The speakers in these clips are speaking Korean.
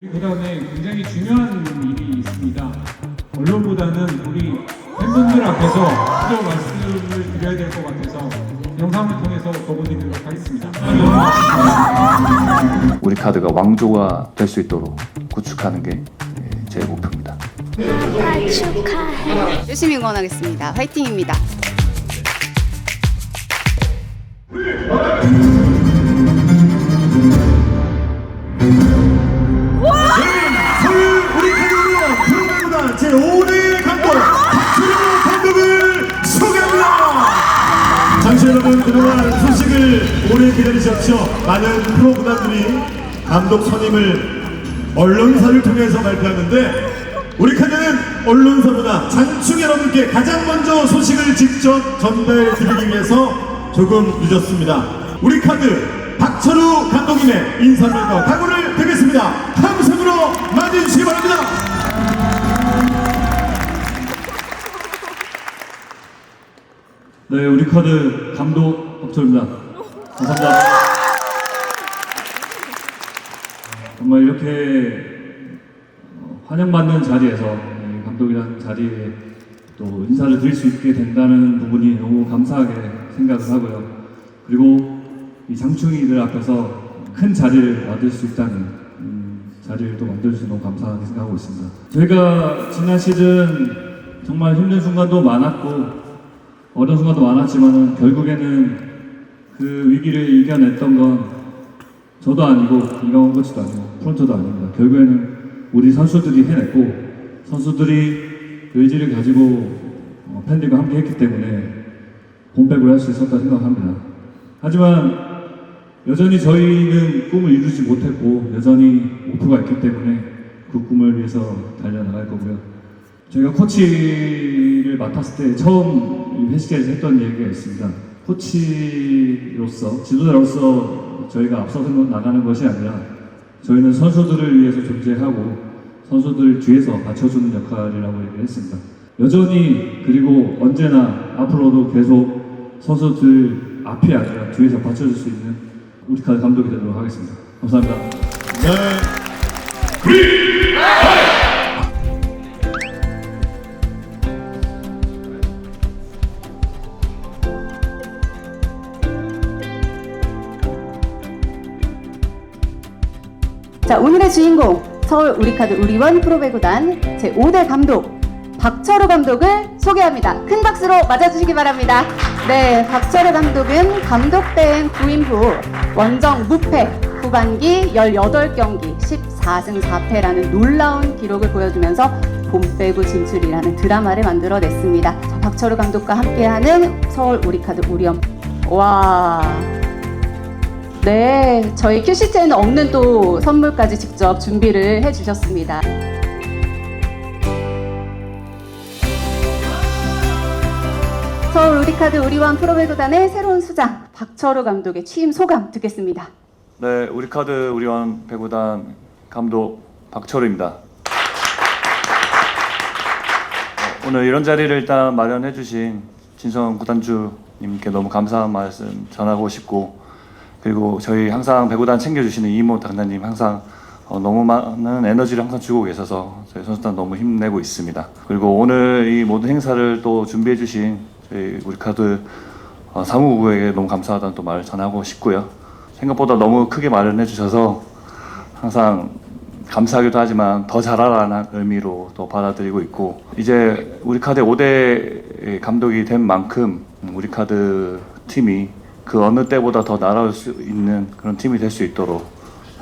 그다음에 굉장히 중요한 일이 있습니다. 언론보다는 우리 팬분들 앞에서 직접 말씀을 드려야 될 것 같아서 영상을 통해서 거부드리도록 하겠습니다. 우리 카드가 왕조가 될 수 있도록 구축하는 게 제 목표입니다. 축하해. 열심히 응원하겠습니다. 화이팅입니다. 서울 우리 카드로 프로그램보다 제5대 감독 박철호 감독을 소개합니다. 잠시 여러분 그동안 소식을 오래 기다리셨죠. 많은 프로구단들이 감독 선임을 언론사를 통해서 발표하는데 우리 카드는 언론사보다 장충 여러분께 가장 먼저 소식을 직접 전달해 드리기 위해서 조금 늦었습니다. 우리 카드 박철우 감독님의 인사말과 각오를 드리겠습니다. 함성으로 맞이해주시기 바랍니다. 네, 우리 카드 감독 박철우입니다. 감사합니다. 정말 이렇게 환영받는 자리에서 감독이라는 자리에 또 인사를 드릴 수 있게 된다는 부분이 너무 감사하게 생각을 하고요. 그리고 이 장충이들 앞에서 큰 자리를 만들 수 있다는 자리를 또 만들어주셔서 너무 감사하게 생각하고 있습니다. 저희가 지난 시즌 정말 힘든 순간도 많았고 어려운 순간도 많았지만 결국에는 그 위기를 이겨냈던 건 저도 아니고 이강원 코치도 아니고 프론트도 아닙니다. 결국에는 우리 선수들이 해냈고 선수들이 의지를 가지고 팬들과 함께 했기 때문에 홈백을 할 수 있었다 생각합니다. 하지만 여전히 저희는 꿈을 이루지 못했고 여전히 목표가 있기 때문에 그 꿈을 위해서 달려나갈 거고요. 저희가 코치를 맡았을 때 처음 회식에서 했던 얘기가 있습니다. 코치로서, 지도자로서 저희가 앞서서 나가는 것이 아니라 저희는 선수들을 위해서 존재하고 선수들 뒤에서 받쳐주는 역할이라고 얘기했습니다. 여전히 그리고 언제나 앞으로도 계속 선수들 앞이 아니라 뒤에서 받쳐줄 수 있는 우리 카드 감독이 되도록 하겠습니다. 감사합니다. 네. 자, 오늘의 주인공 서울 우리카드 우리원 프로배구단 제5대 감독 박철우 감독을 소개합니다. 큰 박수로 맞아주시기 바랍니다. 네, 박철우 감독은 감독된 부임 후 원정 무패, 후반기 18경기 14승 4패라는 놀라운 기록을 보여주면서 봄배구 진출이라는 드라마를 만들어냈습니다. 자, 박철우 감독과 함께하는 서울 우리카드 우리원. 와, 네, 저희 큐시트에는 없는 또 선물까지 직접 준비를 해주셨습니다. 서울 우리카드 우리원 프로배구단의 새로운 수장 박철우 감독의 취임 소감 듣겠습니다. 네, 우리 카드 우리원 배구단 감독 박철우입니다. 오늘 이런 자리를 일단 마련해 주신 진성 구단주님께 너무 감사한 말씀 전하고 싶고 그리고 저희 항상 배구단 챙겨주시는 이모 당단님 항상 너무 많은 에너지를 항상 주고 계셔서 저희 선수단 너무 힘내고 있습니다. 그리고 오늘 이 모든 행사를 또 준비해 주신 저희 우리 카드 사무부에게 너무 감사하다는 또 말을 전하고 싶고요. 생각보다 너무 크게 마련해 주셔서 항상 감사하기도 하지만 더 잘하라는 의미로 또 받아들이고 있고 이제 우리 카드 5대 감독이 된 만큼 우리 카드 팀이 그 어느 때보다 더 날아올 수 있는 그런 팀이 될 수 있도록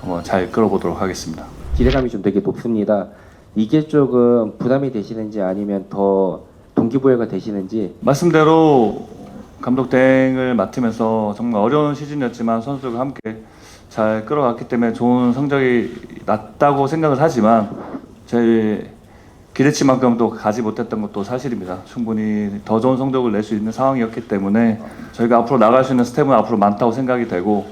한번 잘 끌어보도록 하겠습니다. 기대감이 좀 되게 높습니다. 이게 조금 부담이 되시는지 아니면 더 동기부여가 되시는지. 말씀대로 감독 대행을 맡으면서 정말 어려운 시즌이었지만 선수들과 함께 잘 끌어갔기 때문에 좋은 성적이 났다고 생각을 하지만 제 기대치만큼 또 가지 못했던 것도 사실입니다. 충분히 더 좋은 성적을 낼 수 있는 상황이었기 때문에 저희가 앞으로 나갈 수 있는 스텝은 앞으로 많다고 생각이 되고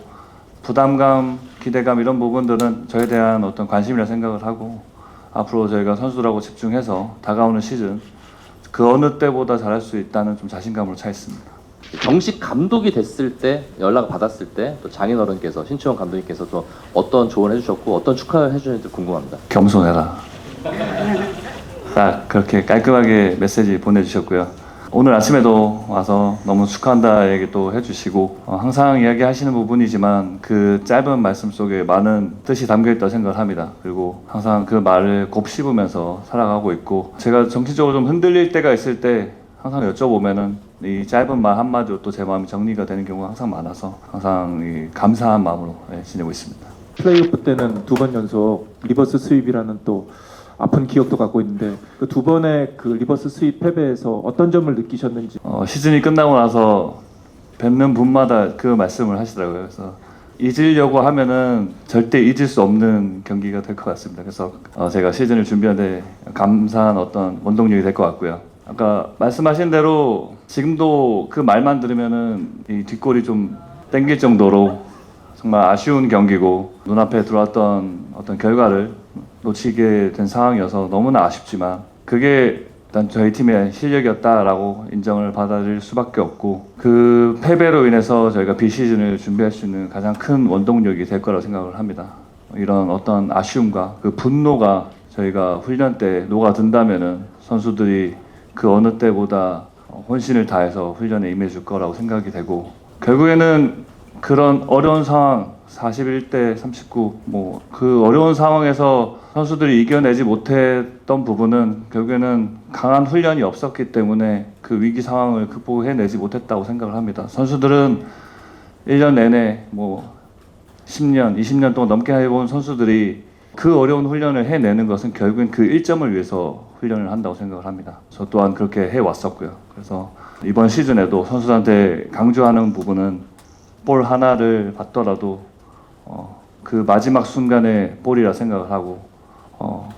부담감, 기대감 이런 부분들은 저에 대한 어떤 관심이라 생각을 하고 앞으로 저희가 선수들하고 집중해서 다가오는 시즌 그 어느 때보다 잘할 수 있다는 좀 자신감으로 차 있습니다. 정식 감독이 됐을 때 연락을 받았을 때 또 장인어른께서 신치원 감독님께서 또 어떤 조언을 해주셨고 어떤 축하를 해주셨는지 궁금합니다. 겸손해라. 딱 그렇게 깔끔하게 메시지 보내주셨고요. 오늘 아침에도 와서 너무 축하한다 얘기도 해주시고 항상 이야기하시는 부분이지만 그 짧은 말씀 속에 많은 뜻이 담겨있다고 생각을 합니다. 그리고 항상 그 말을 곱씹으면서 살아가고 있고 제가 정신적으로 좀 흔들릴 때가 있을 때 항상 여쭤보면은 이 짧은 말 한마디로 또 제 마음이 정리가 되는 경우가 항상 많아서 항상 이 감사한 마음으로 지내고 있습니다. 플레이오프 때는 2번 연속 리버스 스윕이라는 또 아픈 기억도 갖고 있는데 그 2번의 그 리버스 스윕 패배에서 어떤 점을 느끼셨는지. 시즌이 끝나고 나서 뵙는 분마다 그 말씀을 하시더라고요. 그래서 잊으려고 하면은 절대 잊을 수 없는 경기가 될 것 같습니다. 그래서 제가 시즌을 준비하는데 감사한 어떤 원동력이 될 것 같고요. 아까 말씀하신 대로 지금도 그 말만 들으면은 이 뒷골이 좀 땡길 정도로 정말 아쉬운 경기고 눈앞에 들어왔던 어떤 결과를 놓치게 된 상황이어서 너무나 아쉽지만 그게 일단 저희 팀의 실력이었다라고 인정을 받아들일 수밖에 없고 그 패배로 인해서 저희가 비시즌을 준비할 수 있는 가장 큰 원동력이 될 거라고 생각을 합니다. 이런 어떤 아쉬움과 그 분노가 저희가 훈련 때 녹아든다면은 선수들이 그 어느 때보다 혼신을 다해서 훈련에 임해줄 거라고 생각이 되고 결국에는 그런 어려운 상황 41대 39 뭐 그 어려운 상황에서 선수들이 이겨내지 못했던 부분은 결국에는 강한 훈련이 없었기 때문에 그 위기 상황을 극복해내지 못했다고 생각을 합니다. 선수들은 1년 내내 뭐 10년, 20년 동안 넘게 해본 선수들이 그 어려운 훈련을 해내는 것은 결국엔 그 1점을 위해서 훈련을 한다고 생각을 합니다. 저 또한 그렇게 해왔었고요. 그래서 이번 시즌에도 선수들한테 강조하는 부분은 볼 하나를 받더라도 그 마지막 순간의 볼이라 생각을 하고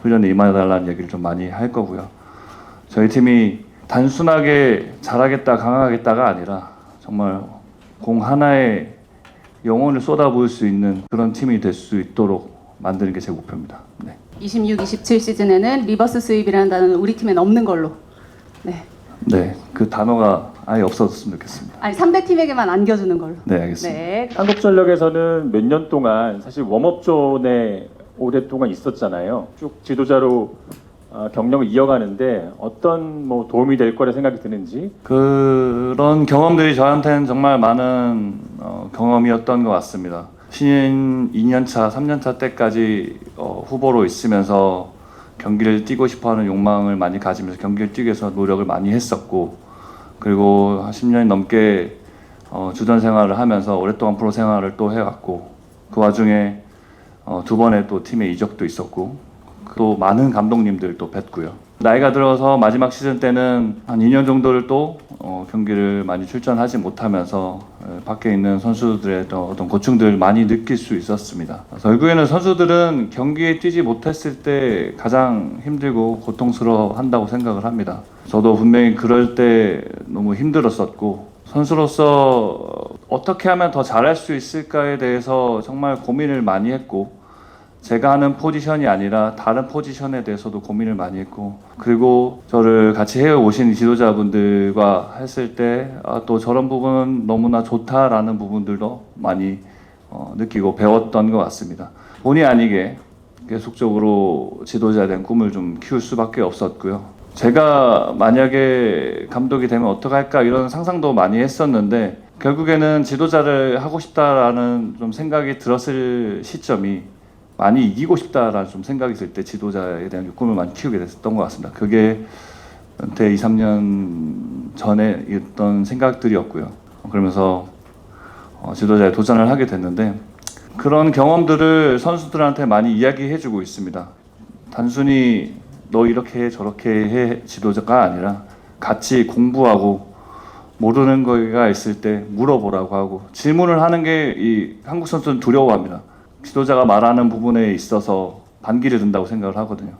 훈련에 임해달라는 얘기를 좀 많이 할 거고요. 저희 팀이 단순하게 잘하겠다 강하겠다가 아니라 정말 공 하나에 영혼을 쏟아부을 수 있는 그런 팀이 될 수 있도록 만드는 게 제 목표입니다. 네. 26-27 시즌에는 리버스 스윕이라는 단어는 우리 팀엔 없는 걸로. 네. 네, 그 단어가 아예 없어졌으면 좋겠습니다. 아니 상대 팀에게만 안겨주는 걸로. 네, 알겠습니다. 네. 한국전력에서는 몇 년 동안 사실 웜업존에 오랫동안 있었잖아요. 쭉 지도자로 경력을 이어가는데 어떤 뭐 도움이 될 거라 생각이 드는지. 그런 경험들이 저한테는 정말 많은 경험이었던 것 같습니다. 신인 2년차, 3년차 때까지 후보로 있으면서 경기를 뛰고 싶어하는 욕망을 많이 가지면서 경기를 뛰기 위해서 노력을 많이 했었고 그리고 10년이 넘게 주전 생활을 하면서 오랫동안 프로 생활을 또 해왔고 그 와중에 2번의 또 팀의 이적도 있었고 또 많은 감독님들 또 뵀고요. 나이가 들어서 마지막 시즌 때는 한 2년 정도를 또 경기를 많이 출전하지 못하면서 밖에 있는 선수들의 어떤 고충들을 많이 느낄 수 있었습니다. 결국에는 선수들은 경기에 뛰지 못했을 때 가장 힘들고 고통스러워 한다고 생각을 합니다. 저도 분명히 그럴 때 너무 힘들었었고 선수로서 어떻게 하면 더 잘할 수 있을까에 대해서 정말 고민을 많이 했고 제가 하는 포지션이 아니라 다른 포지션에 대해서도 고민을 많이 했고 그리고 저를 같이 해오신 지도자분들과 했을 때 또 저런 부분은 너무나 좋다라는 부분들도 많이 느끼고 배웠던 것 같습니다. 본의 아니게 계속적으로 지도자에 대한 꿈을 좀 키울 수밖에 없었고요. 제가 만약에 감독이 되면 어떡할까 이런 상상도 많이 했었는데 결국에는 지도자를 하고 싶다라는 좀 생각이 들었을 시점이 많이 이기고 싶다라는 좀 생각이 들 때 지도자에 대한 꿈을 많이 키우게 됐던 것 같습니다. 그게 은퇴 2, 3년 전에 있던 생각들이었고요. 그러면서 지도자에 도전을 하게 됐는데 그런 경험들을 선수들한테 많이 이야기해주고 있습니다. 단순히 너 이렇게 해 저렇게 해 지도자가 아니라 같이 공부하고 모르는 거가 있을 때 물어보라고 하고 질문을 하는 게 이 한국 선수는 두려워합니다. 지도자가 말하는 부분에 있어서 반기를 든다고 생각을 하거든요.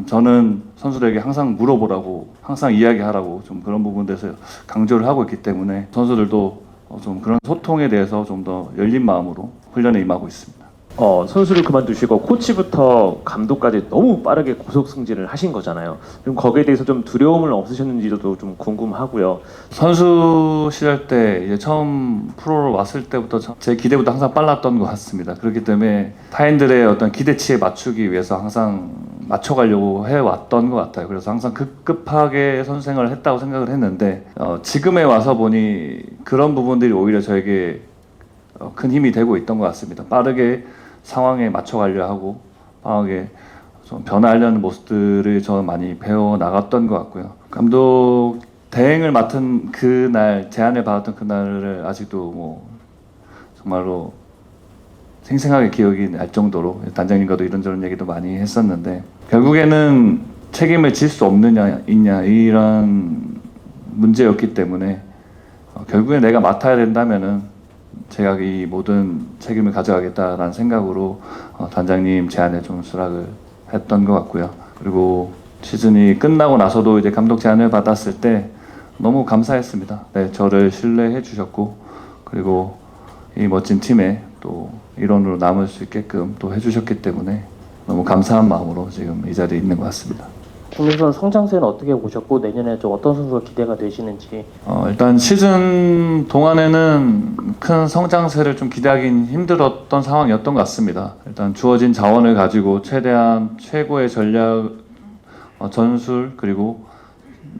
저는 선수들에게 항상 물어보라고 항상 이야기하라고 좀 그런 부분에서 강조를 하고 있기 때문에 선수들도 좀 그런 소통에 대해서 좀 더 열린 마음으로 훈련에 임하고 있습니다. 선수를 그만두시고 코치부터 감독까지 너무 빠르게 고속 승진을 하신 거잖아요. 좀 거기에 대해서 좀 두려움은 없으셨는지도 좀 궁금하고요. 선수 시절 때 이제 처음 프로로 왔을 때부터 제 기대보다 항상 빨랐던 것 같습니다. 그렇기 때문에 타인들의 어떤 기대치에 맞추기 위해서 항상 맞춰가려고 해왔던 것 같아요. 그래서 항상 급급하게 선수 생활을 했다고 생각을 했는데 지금에 와서 보니 그런 부분들이 오히려 저에게 큰 힘이 되고 있던 것 같습니다. 빠르게 상황에 맞춰가려 하고 빠르게 좀 변화하려는 모습들을 저는 많이 배워 나갔던 것 같고요. 감독 대행을 맡은 그날, 제안을 받았던 그날을 아직도 뭐 정말로 생생하게 기억이 날 정도로 단장님과도 이런저런 얘기도 많이 했었는데, 결국에는 책임을 질 수 없느냐 있냐 이런 문제였기 때문에 결국에 내가 맡아야 된다면은 제가 이 모든 책임을 가져가겠다라는 생각으로 단장님 제안에 좀 수락을 했던 것 같고요. 그리고 시즌이 끝나고 나서도 이제 감독 제안을 받았을 때 너무 감사했습니다. 네, 저를 신뢰해 주셨고, 그리고 이 멋진 팀에 또 일원으로 남을 수 있게끔 또 해주셨기 때문에 너무 감사한 마음으로 지금 이 자리에 있는 것 같습니다. 국내선 성장세는 어떻게 보셨고 내년에 좀 어떤 선수가 기대가 되시는지. 일단 시즌 동안에는 큰 성장세를 좀 기대하기는 힘들었던 상황이었던 것 같습니다. 일단 주어진 자원을 가지고 최대한 최고의 전략, 전술 그리고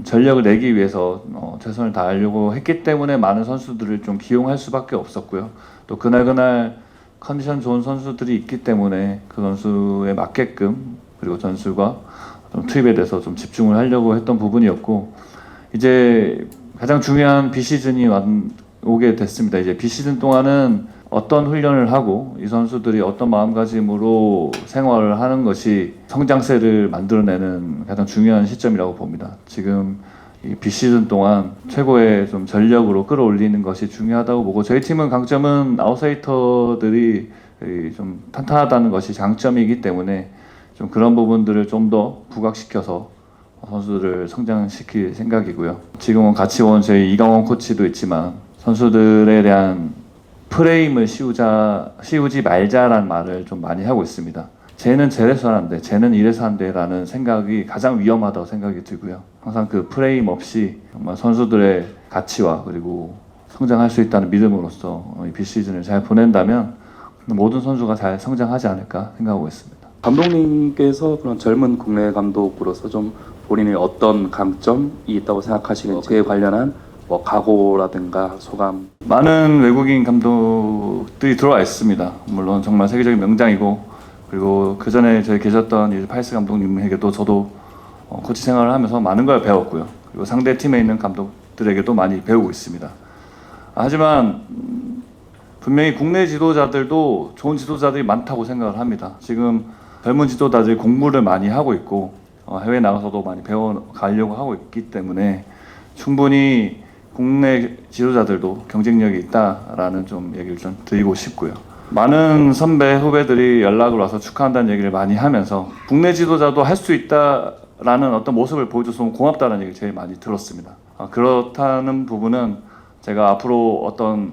전력을 내기 위해서 최선을 다하려고 했기 때문에 많은 선수들을 좀 기용할 수밖에 없었고요. 또 그날 컨디션 좋은 선수들이 있기 때문에 그 선수에 맞게끔 그리고 전술과 좀 투입에 대해서 좀 집중을 하려고 했던 부분이었고, 이제 가장 중요한 비시즌이 오게 됐습니다. 이제 비시즌 동안은 어떤 훈련을 하고 이 선수들이 어떤 마음가짐으로 생활을 하는 것이 성장세를 만들어내는 가장 중요한 시점이라고 봅니다. 지금 이 비시즌 동안 최고의 좀 전력으로 끌어올리는 것이 중요하다고 보고, 저희 팀은 강점은 아웃사이터들이 좀 탄탄하다는 것이 장점이기 때문에 좀 그런 부분들을 좀 더 부각시켜서 선수들을 성장시킬 생각이고요. 지금은 같이 온 저희 이강원 코치도 있지만 선수들에 대한 프레임을 씌우지 말자라는 말을 좀 많이 하고 있습니다. 쟤는 저래서 하는데 쟤는 이래서 한대라는 생각이 가장 위험하다고 생각이 들고요. 항상 그 프레임 없이 정말 선수들의 가치와 그리고 성장할 수 있다는 믿음으로써 이 비시즌을 잘 보낸다면 모든 선수가 잘 성장하지 않을까 생각하고 있습니다. 감독님께서 그런 젊은 국내 감독으로서 좀 본인의 어떤 강점이 있다고 생각하시는지, 그에 관련한 뭐 각오라든가 소감. 많은 외국인 감독들이 들어와 있습니다. 물론 정말 세계적인 명장이고, 그리고 그 전에 저희 계셨던 파이스 감독님에게도 저도 코치 생활을 하면서 많은 걸 배웠고요. 그리고 상대 팀에 있는 감독들에게도 많이 배우고 있습니다. 하지만 분명히 국내 지도자들도 좋은 지도자들이 많다고 생각을 합니다. 지금 젊은 지도자들이 공부를 많이 하고 있고 해외 나가서도 많이 배워가려고 하고 있기 때문에 충분히 국내 지도자들도 경쟁력이 있다라는 좀 얘기를 좀 드리고 싶고요. 많은 선배 후배들이 연락을 와서 축하한다는 얘기를 많이 하면서 국내 지도자도 할 수 있다라는 어떤 모습을 보여줘서 너무 고맙다는 얘기를 제일 많이 들었습니다. 그렇다는 부분은 제가 앞으로 어떤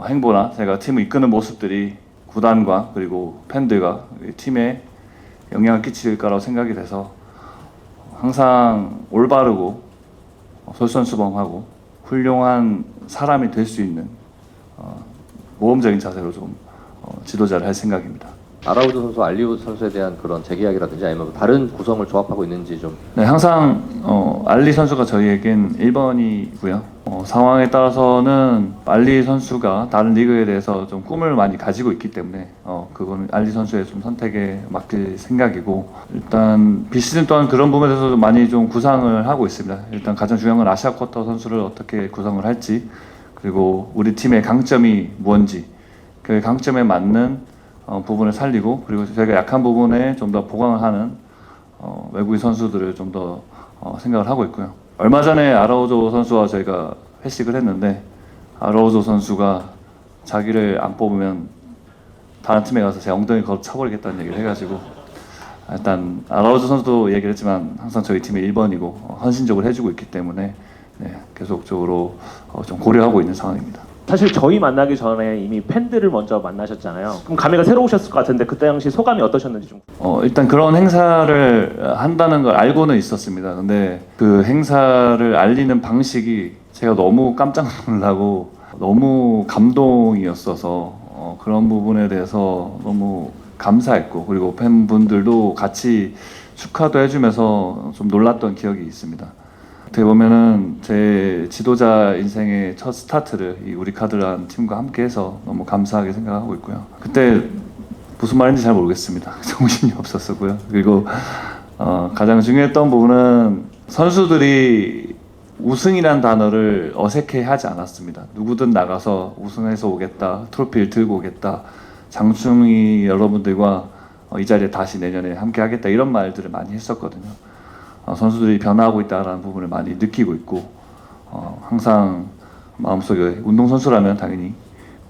행보나 제가 팀을 이끄는 모습들이 구단과 그리고 팬들과 팀에 영향을 끼칠 거라고 생각이 돼서 항상 올바르고 솔선수범하고 훌륭한 사람이 될 수 있는 모험적인 자세로 좀 지도자를 할 생각입니다. 아라우조 선수, 알리우 선수에 대한 그런 재계약이라든지 아니면 다른 구성을 조합하고 있는지 좀. 네, 항상 알리 선수가 저희에겐 1번이고요. 상황에 따라서는 알리 선수가 다른 리그에 대해서 좀 꿈을 많이 가지고 있기 때문에 그거는 알리 선수의 좀 선택에 맡길 생각이고, 일단 비시즌 또한 그런 부분에서 많이 좀 구상을 하고 있습니다. 일단 가장 중요한 건 아시아 쿼터 선수를 어떻게 구성을 할지, 그리고 우리 팀의 강점이 뭔지 그 강점에 맞는 부분을 살리고, 그리고 저희가 약한 부분에 좀 더 보강을 하는 외국인 선수들을 좀 더 생각을 하고 있고요. 얼마 전에 아라우조 선수와 저희가 회식을 했는데 아라우조 선수가 자기를 안 뽑으면 다른 팀에 가서 제 엉덩이 걸어 차버리겠다는 얘기를 해가지고, 일단 아라우조 선수도 얘기를 했지만 항상 저희 팀의 1번이고 헌신적으로 해주고 있기 때문에 계속적으로 좀 고려하고 있는 상황입니다. 사실 저희 만나기 전에 이미 팬들을 먼저 만나셨잖아요. 그럼 감회가 새로우셨을 것 같은데 그때 당시 소감이 어떠셨는지 좀. 일단 그런 행사를 한다는 걸 알고는 있었습니다. 근데 그 행사를 알리는 방식이 제가 너무 깜짝 놀라고 너무 감동이었어서 그런 부분에 대해서 너무 감사했고, 그리고 팬분들도 같이 축하도 해주면서 좀 놀랐던 기억이 있습니다. 어떻게 보면은 제 지도자 인생의 첫 스타트를 이 우리카드라는 팀과 함께해서 너무 감사하게 생각하고 있고요. 그때 무슨 말인지 잘 모르겠습니다. 정신이 없었고요. 그리고 가장 중요했던 부분은 선수들이 우승이란 단어를 어색해하지 않았습니다. 누구든 나가서 우승해서 오겠다, 트로피를 들고 오겠다, 장충이 여러분들과 이 자리에 다시 내년에 함께하겠다, 이런 말들을 많이 했었거든요. 선수들이 변화하고 있다는 부분을 많이 느끼고 있고, 항상 마음속에 운동선수라면 당연히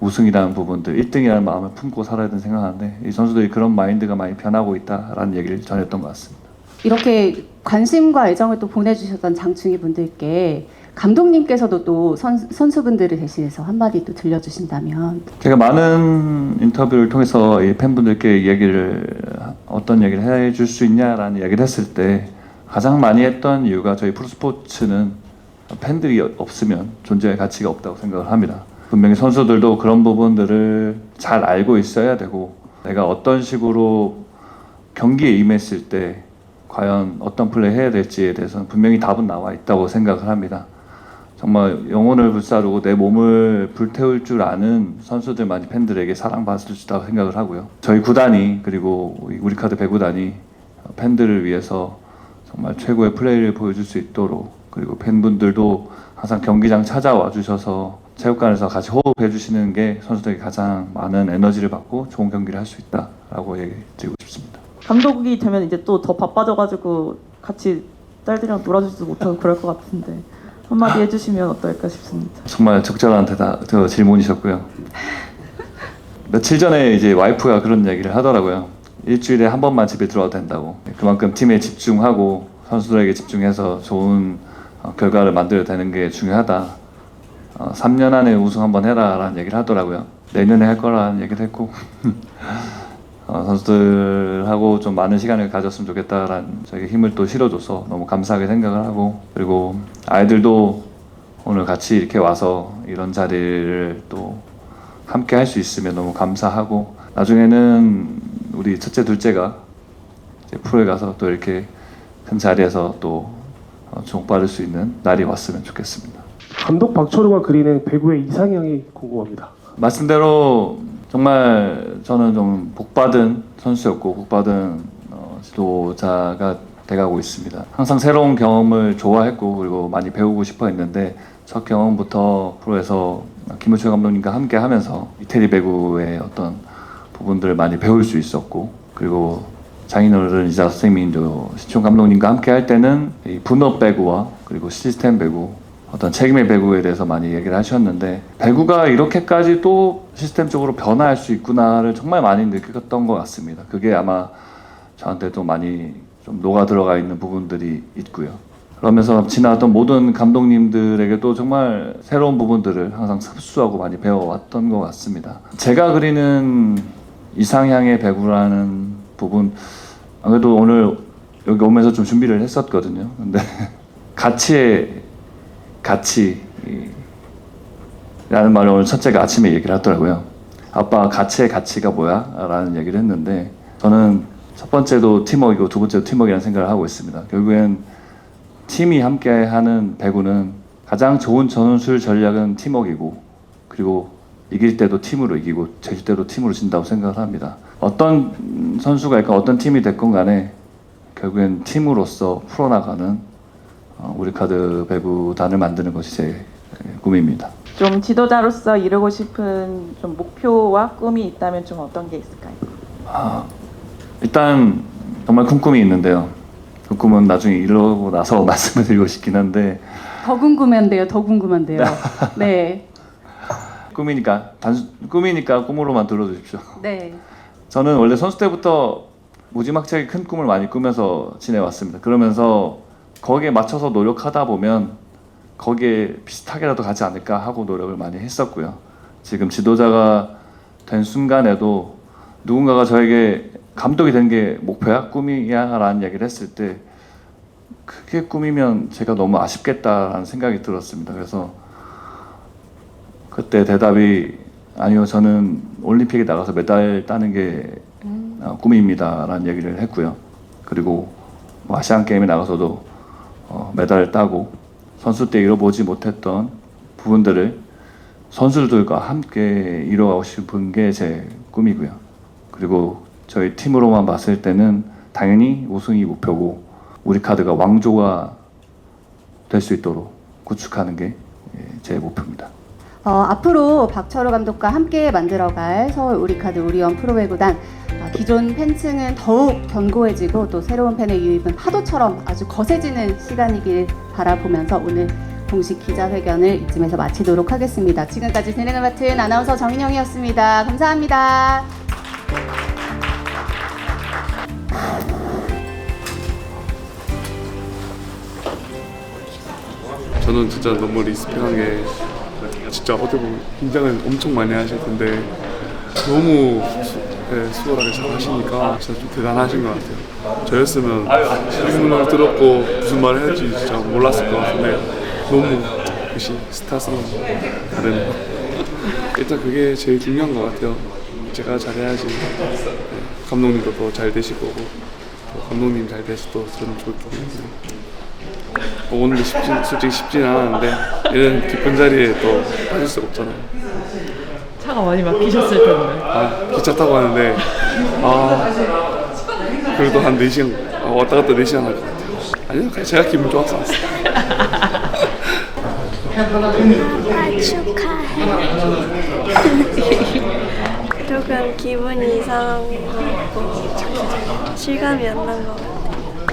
우승이라는 부분들, 1등이라는 마음을 품고 살아야 된다고 생각하는데, 이 선수들이 그런 마인드가 많이 변하고 있다라는 얘기를 전했던 것 같습니다. 이렇게 관심과 애정을 또 보내주셨던 장충희 분들께 감독님께서도 또 선수분들을 대신해서 한마디 또 들려주신다면. 제가 많은 인터뷰를 통해서 이 팬분들께 어떤 얘기를 해줄 수 있냐라는 얘기를 했을 때 가장 많이 했던 이유가, 저희 프로스포츠는 팬들이 없으면 존재의 가치가 없다고 생각을 합니다. 분명히 선수들도 그런 부분들을 잘 알고 있어야 되고, 내가 어떤 식으로 경기에 임했을 때 과연 어떤 플레이 해야 될지에 대해서는 분명히 답은 나와 있다고 생각을 합니다. 정말 영혼을 불사르고 내 몸을 불태울 줄 아는 선수들만이 팬들에게 사랑받을 수 있다고 생각을 하고요. 저희 구단이, 그리고 우리카드 배구단이 팬들을 위해서 정말 최고의 플레이를 보여줄 수 있도록, 그리고 팬분들도 항상 경기장 찾아와 주셔서 체육관에서 같이 호흡해 주시는 게 선수들에게 가장 많은 에너지를 받고 좋은 경기를 할 수 있다라고 얘기 드리고 싶습니다. 감독이 되면 이제 또 더 바빠져가지고 같이 딸들이랑 놀아주지도 못하고 그럴 것 같은데 한마디 해주시면 어떨까 싶습니다. 정말 적절한 질문이셨고요. 며칠 전에 이제 와이프가 그런 얘기를 하더라고요. 일주일에 한 번만 집에 들어와도 된다고. 그만큼 팀에 집중하고 선수들에게 집중해서 좋은 결과를 만들어야 되는 게 중요하다. 3년 안에 우승 한번 해라 라는 얘기를 하더라고요. 내년에 할 거라는 얘기를 했고 선수들하고 좀 많은 시간을 가졌으면 좋겠다라는 저에게 힘을 또 실어줘서 너무 감사하게 생각을 하고, 그리고 아이들도 오늘 같이 이렇게 와서 이런 자리를 또 함께 할 수 있으면 너무 감사하고, 나중에는 우리 첫째 둘째가 이제 프로에 가서 또 이렇게 큰 자리에서 또 주목받을 수 있는 날이 왔으면 좋겠습니다. 감독 박철호가 그리는 배구의 이상형이 궁금합니다. 말씀대로 정말 저는 좀 복받은 선수였고 복받은 지도자가 돼가고 있습니다. 항상 새로운 경험을 좋아했고, 그리고 많이 배우고 싶어 했는데, 첫 경험부터 프로에서 김우철 감독님과 함께 하면서 이태리 배구의 어떤 부분들을 많이 배울 수 있었고, 그리고 장인어른이자 선생님인 신총 감독님과 함께 할 때는 이 분업 배구와 그리고 시스템 배구, 어떤 책임의 배구에 대해서 많이 얘기를 하셨는데, 배구가 이렇게까지 또 시스템적으로 변화할 수 있구나를 정말 많이 느꼈던 것 같습니다. 그게 아마 저한테도 많이 좀 녹아 들어가 있는 부분들이 있고요. 그러면서 지나왔던 모든 감독님들에게도 정말 새로운 부분들을 항상 흡수하고 많이 배워왔던 것 같습니다. 제가 그리는 이상향의 배구라는 부분, 아무래도 오늘 여기 오면서 좀 준비를 했었거든요. 근데 가치라는 말을 오늘 첫째가 아침에 얘기를 하더라고요. 아빠, 가치의 가치가 뭐야? 라는 얘기를 했는데, 저는 첫 번째도 팀워크이고 두 번째도 팀워크라는 생각을 하고 있습니다. 결국엔 팀이 함께하는 배구는 가장 좋은 전술 전략은 팀워크이고, 그리고 이길 때도 팀으로 이기고 질 때도 팀으로 진다고 생각을 합니다. 어떤 선수가 있건 어떤 팀이 됐건 간에 결국엔 팀으로서 풀어나가는 우리카드 배구단을 만드는 것이 제 꿈입니다. 좀 지도자로서 이루고 싶은 좀 목표와 꿈이 있다면 좀 어떤 게 있을까요? 일단 정말 큰 꿈이 있는데요. 그 꿈은 나중에 이루고 나서 말씀을 드리고 싶긴 한데. 더 궁금한데요. 네. 꿈이니까 꿈으로만 들어주십시오. 네. 저는 원래 선수 때부터 무지막지하게 큰 꿈을 많이 꾸면서 지내왔습니다. 그러면서 거기에 맞춰서 노력하다 보면 거기에 비슷하게라도 가지 않을까 하고 노력을 많이 했었고요. 지금 지도자가 된 순간에도 누군가가 저에게 감독이 되는 게 목표야? 꿈이야? 라는 얘기를 했을 때 그게 꿈이면 제가 너무 아쉽겠다라는 생각이 들었습니다. 그래서 그때 대답이 아니요, 저는 올림픽에 나가서 메달 따는 게 꿈입니다 라는 얘기를 했고요. 그리고 뭐 아시안게임에 나가서도 메달을 따고 선수 때 이뤄보지 못했던 부분들을 선수들과 함께 이뤄가고 싶은 게 제 꿈이고요. 그리고 저희 팀으로만 봤을 때는 당연히 우승이 목표고 우리카드가 왕조가 될 수 있도록 구축하는 게 제 목표입니다. 앞으로 박철호 감독과 함께 만들어갈 서울 우리카드 우리원 프로배구단 기존 팬층은 더욱 견고해지고 또 새로운 팬의 유입은 파도처럼 아주 거세지는 시간이길 바라보면서 오늘 공식 기자회견을 이쯤에서 마치도록 하겠습니다. 지금까지 진행을 맡은 아나운서 정인영이었습니다. 감사합니다. 저는 진짜 너무 리스펙한 게 진짜 어떻게 보면 긴장을 엄청 많이 하실 텐데 너무 수월하게 잘 하시니까 진짜 좀 대단하신 것 같아요. 저였으면 질문을 들었고 무슨 말을 해야 할지 진짜 몰랐을 것 같은데 너무 역시 스타스러운 다른 일단 그게 제일 중요한 것 같아요. 제가 잘해야지 감독님도 더 잘 되실 거고 또 감독님 잘 돼서 또 저는 좋을 거고 오는 게 솔직히 쉽지는 않았는데 이런 기쁜 자리에 또 빠질 수가 없잖아요. 차가 많이 막히셨을 텐데. 기차 타고 왔는데 그래도 한 4시간 왔다 갔다 4시간 할 것 같아요. 아니요, 그냥 제가 기분 좋아서 왔어요. 축하해. 조금 기분이 이상한 것 같고 실감이 안 난 것 같아요.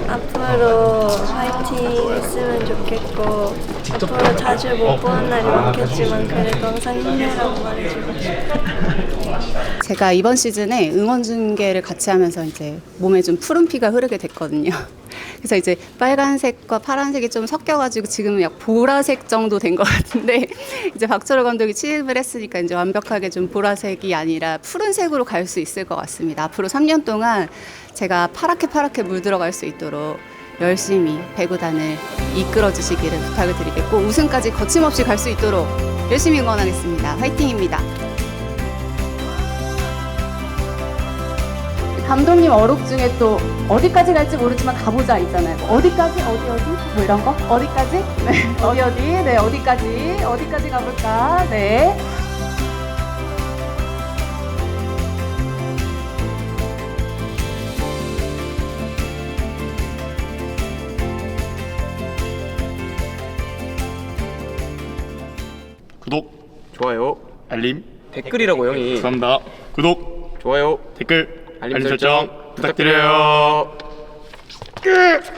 앞으로 화이팅 했으면 좋겠고 앞으로 자주 못 보는 날이 많겠지만 그래도 항상 힘내라고 말해주고 싶어요. 제가 이번 시즌에 응원 중계를 같이 하면서 이제 몸에 좀 푸른 피가 흐르게 됐거든요. 그래서 이제 빨간색과 파란색이 좀 섞여가지고 지금은 약 보라색 정도 된 것 같은데 이제 박철호 감독이 취임을 했으니까 이제 완벽하게 좀 보라색이 아니라 푸른색으로 갈 수 있을 것 같습니다. 앞으로 3년 동안 제가 파랗게 물들어갈 수 있도록 열심히 배구단을 이끌어 주시기를 부탁을 드리겠고 우승까지 거침없이 갈 수 있도록 열심히 응원하겠습니다. 화이팅입니다. 감독님 어록 중에 또 어디까지 갈지 모르지만 가보자 있잖아요. 어디까지 어디 뭐 이런 거 어디까지 네 어디 네 어디까지 가볼까 네. 구독, 좋아요, 알림, 댓글이라고 형이. 감사합니다. 구독, 좋아요, 댓글, 알림 설정 부탁드려요. 끝!